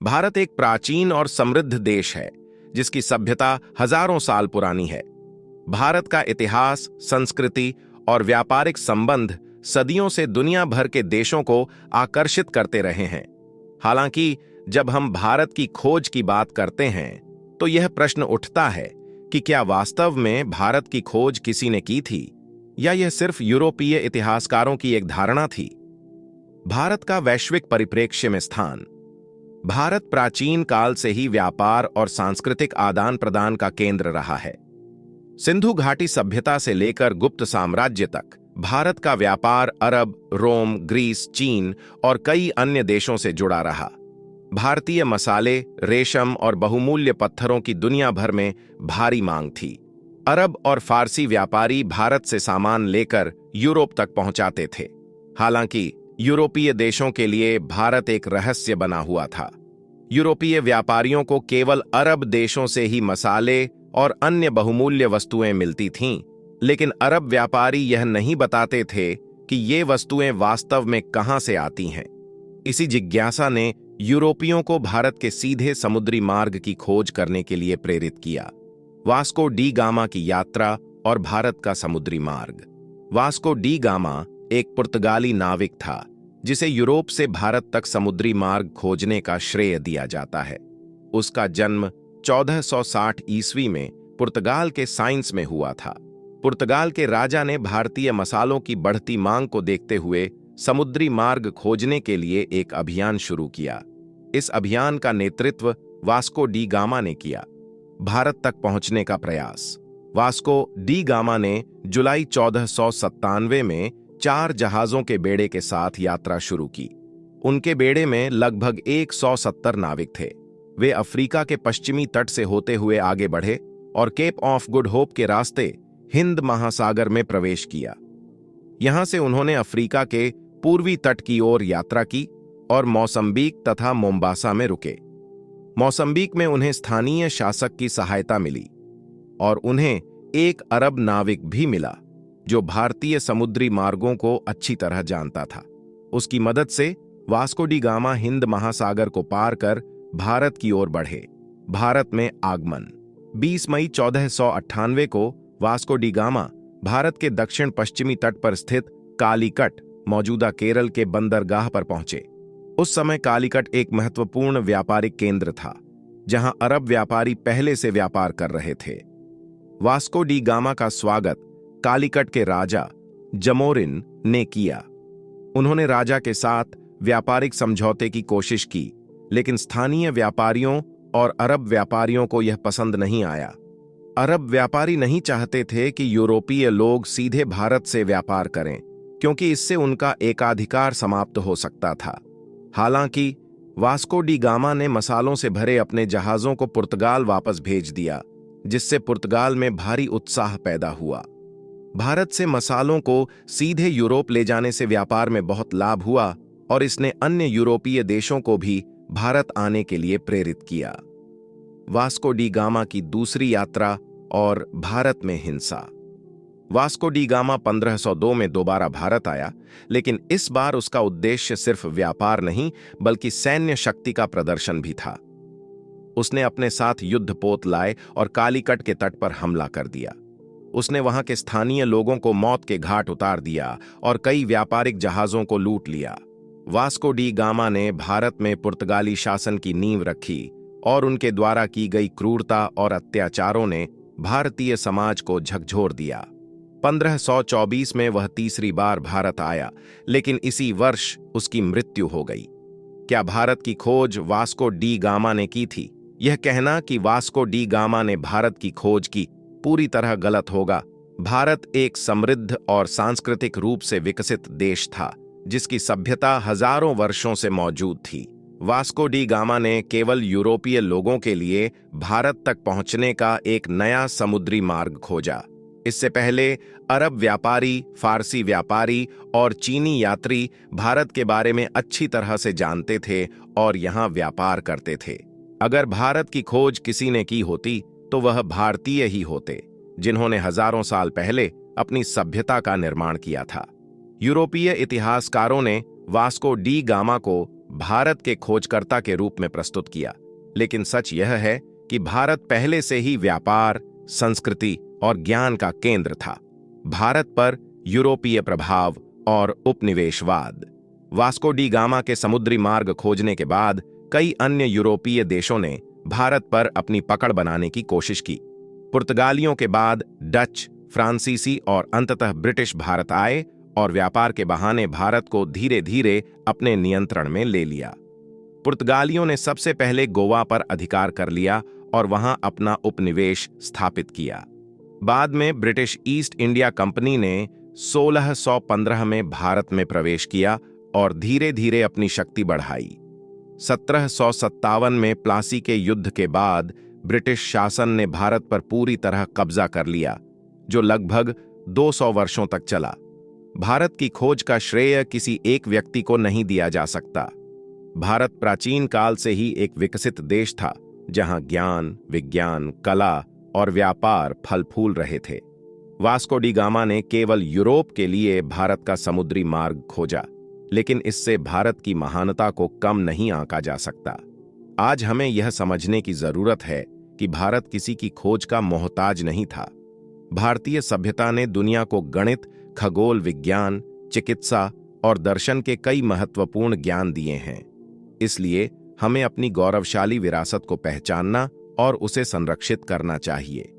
भारत एक प्राचीन और समृद्ध देश है जिसकी सभ्यता हजारों साल पुरानी है। भारत का इतिहास, संस्कृति और व्यापारिक संबंध सदियों से दुनिया भर के देशों को आकर्षित करते रहे हैं। हालांकि जब हम भारत की खोज की बात करते हैं तो यह प्रश्न उठता है कि क्या वास्तव में भारत की खोज किसी ने की थी या यह सिर्फ यूरोपीय इतिहासकारों की एक धारणा थी। भारत का वैश्विक परिप्रेक्ष्य में स्थान। भारत प्राचीन काल से ही व्यापार और सांस्कृतिक आदान प्रदान का केंद्र रहा है। सिंधु घाटी सभ्यता से लेकर गुप्त साम्राज्य तक भारत का व्यापार अरब, रोम, ग्रीस, चीन और कई अन्य देशों से जुड़ा रहा। भारतीय मसाले, रेशम और बहुमूल्य पत्थरों की दुनिया भर में भारी मांग थी। अरब और फारसी व्यापारी भारत से सामान लेकर यूरोप तक पहुंचाते थे। हालांकि यूरोपीय देशों के लिए भारत एक रहस्य बना हुआ था। यूरोपीय व्यापारियों को केवल अरब देशों से ही मसाले और अन्य बहुमूल्य वस्तुएं मिलती थीं, लेकिन अरब व्यापारी यह नहीं बताते थे कि ये वस्तुएं वास्तव में कहां से आती हैं। इसी जिज्ञासा ने यूरोपियों को भारत के सीधे समुद्री मार्ग की खोज करने के लिए प्रेरित किया। वास्को डी गामा की यात्रा और भारत का समुद्री मार्ग। वास्को डी गामा एक पुर्तगाली नाविक था जिसे यूरोप से भारत तक समुद्री मार्ग खोजने का श्रेय दिया जाता है। उसका जन्म 1460 ईस्वी में पुर्तगाल के साइंस में हुआ था। पुर्तगाल के राजा ने भारतीय मसालों की बढ़ती मांग को देखते हुए समुद्री मार्ग खोजने के लिए एक अभियान शुरू किया। इस अभियान का नेतृत्व वास्को डी गामा ने किया। भारत तक पहुंचने का प्रयास। वास्को डी गामा ने जुलाई 1497 में 4 जहाजों के बेड़े के साथ यात्रा शुरू की। उनके बेड़े में लगभग 170 नाविक थे। वे अफ्रीका के पश्चिमी तट से होते हुए आगे बढ़े और केप ऑफ गुड होप के रास्ते हिंद महासागर में प्रवेश किया। यहां से उन्होंने अफ्रीका के पूर्वी तट की ओर यात्रा की और मौसम्बीक तथा मोम्बासा में रुके। मौसम्बीक में उन्हें स्थानीय शासक की सहायता मिली और उन्हें एक अरब नाविक भी मिला जो भारतीय समुद्री मार्गों को अच्छी तरह जानता था। उसकी मदद से वास्को डी गामा हिंद महासागर को पार कर भारत की ओर बढ़े। भारत में आगमन। 20 मई 1498 को वास्को डी गामा भारत के दक्षिण पश्चिमी तट पर स्थित कालीकट, मौजूदा केरल के बंदरगाह पर पहुंचे। उस समय कालीकट एक महत्वपूर्ण व्यापारिक केंद्र था जहां अरब व्यापारी पहले से व्यापार कर रहे थे। वास्को डी गामा का स्वागत कालीकट के राजा जमोरिन ने किया। उन्होंने राजा के साथ व्यापारिक समझौते की कोशिश की, लेकिन स्थानीय व्यापारियों और अरब व्यापारियों को यह पसंद नहीं आया। अरब व्यापारी नहीं चाहते थे कि यूरोपीय लोग सीधे भारत से व्यापार करें, क्योंकि इससे उनका एकाधिकार समाप्त हो सकता था। हालांकि वास्को डी गामा ने मसालों से भरे अपने जहाजों को पुर्तगाल वापस भेज दिया, जिससे पुर्तगाल में भारी उत्साह पैदा हुआ। भारत से मसालों को सीधे यूरोप ले जाने से व्यापार में बहुत लाभ हुआ और इसने अन्य यूरोपीय देशों को भी भारत आने के लिए प्रेरित किया। वास्को डी गामा की दूसरी यात्रा और भारत में हिंसा। वास्को डी गामा 1502 में दोबारा भारत आया, लेकिन इस बार उसका उद्देश्य सिर्फ व्यापार नहीं बल्कि सैन्य शक्ति का प्रदर्शन भी था। उसने अपने साथ युद्धपोत लाए और कालीकट के तट पर हमला कर दिया। उसने वहां के स्थानीय लोगों को मौत के घाट उतार दिया और कई व्यापारिक जहाजों को लूट लिया। वास्को डी गामा ने भारत में पुर्तगाली शासन की नींव रखी और उनके द्वारा की गई क्रूरता और अत्याचारों ने भारतीय समाज को झकझोर दिया। 1524 में वह तीसरी बार भारत आया, लेकिन इसी वर्ष उसकी मृत्यु हो गई। क्या भारत की खोज वास्को डी गामा ने की थी? यह कहना कि वास्को डी गामा ने भारत की खोज की पूरी तरह गलत होगा। भारत एक समृद्ध और सांस्कृतिक रूप से विकसित देश था, जिसकी सभ्यता हजारों वर्षों से मौजूद थी। वास्को डी गामा ने केवल यूरोपीय लोगों के लिए भारत तक पहुंचने का एक नया समुद्री मार्ग खोजा। इससे पहले अरब व्यापारी, फारसी व्यापारी और चीनी यात्री भारत के बारे में अच्छी तरह से जानते थे और यहां व्यापार करते थे। अगर भारत की खोज किसी ने की होती तो वह भारतीय ही होते, जिन्होंने हजारों साल पहले अपनी सभ्यता का निर्माण किया था। यूरोपीय इतिहासकारों ने वास्को डी गामा को भारत के खोजकर्ता के रूप में प्रस्तुत किया, लेकिन सच यह है कि भारत पहले से ही व्यापार, संस्कृति और ज्ञान का केंद्र था। भारत पर यूरोपीय प्रभाव और उपनिवेशवाद। वास्को डी गामा के समुद्री मार्ग खोजने के बाद कई अन्य यूरोपीय देशों ने भारत पर अपनी पकड़ बनाने की कोशिश की। पुर्तगालियों के बाद डच, फ्रांसीसी और अंततः ब्रिटिश भारत आए और व्यापार के बहाने भारत को धीरे धीरे अपने नियंत्रण में ले लिया। पुर्तगालियों ने सबसे पहले गोवा पर अधिकार कर लिया और वहां अपना उपनिवेश स्थापित किया। बाद में ब्रिटिश ईस्ट इंडिया कंपनी ने 1615 में भारत में प्रवेश किया और धीरे धीरे अपनी शक्ति बढ़ाई। 1757 में प्लासी के युद्ध के बाद ब्रिटिश शासन ने भारत पर पूरी तरह कब्जा कर लिया, जो लगभग 200 वर्षों तक चला। भारत की खोज का श्रेय किसी एक व्यक्ति को नहीं दिया जा सकता। भारत प्राचीन काल से ही एक विकसित देश था, जहां ज्ञान, विज्ञान, कला और व्यापार फल फूल रहे थे। वास्को डी गामा ने केवल यूरोप के लिए भारत का समुद्री मार्ग खोजा, लेकिन इससे भारत की महानता को कम नहीं आंका जा सकता। आज हमें यह समझने की जरूरत है कि भारत किसी की खोज का मोहताज नहीं था। भारतीय सभ्यता ने दुनिया को गणित, खगोल विज्ञान, चिकित्सा और दर्शन के कई महत्वपूर्ण ज्ञान दिए हैं। इसलिए हमें अपनी गौरवशाली विरासत को पहचानना और उसे संरक्षित करना चाहिए।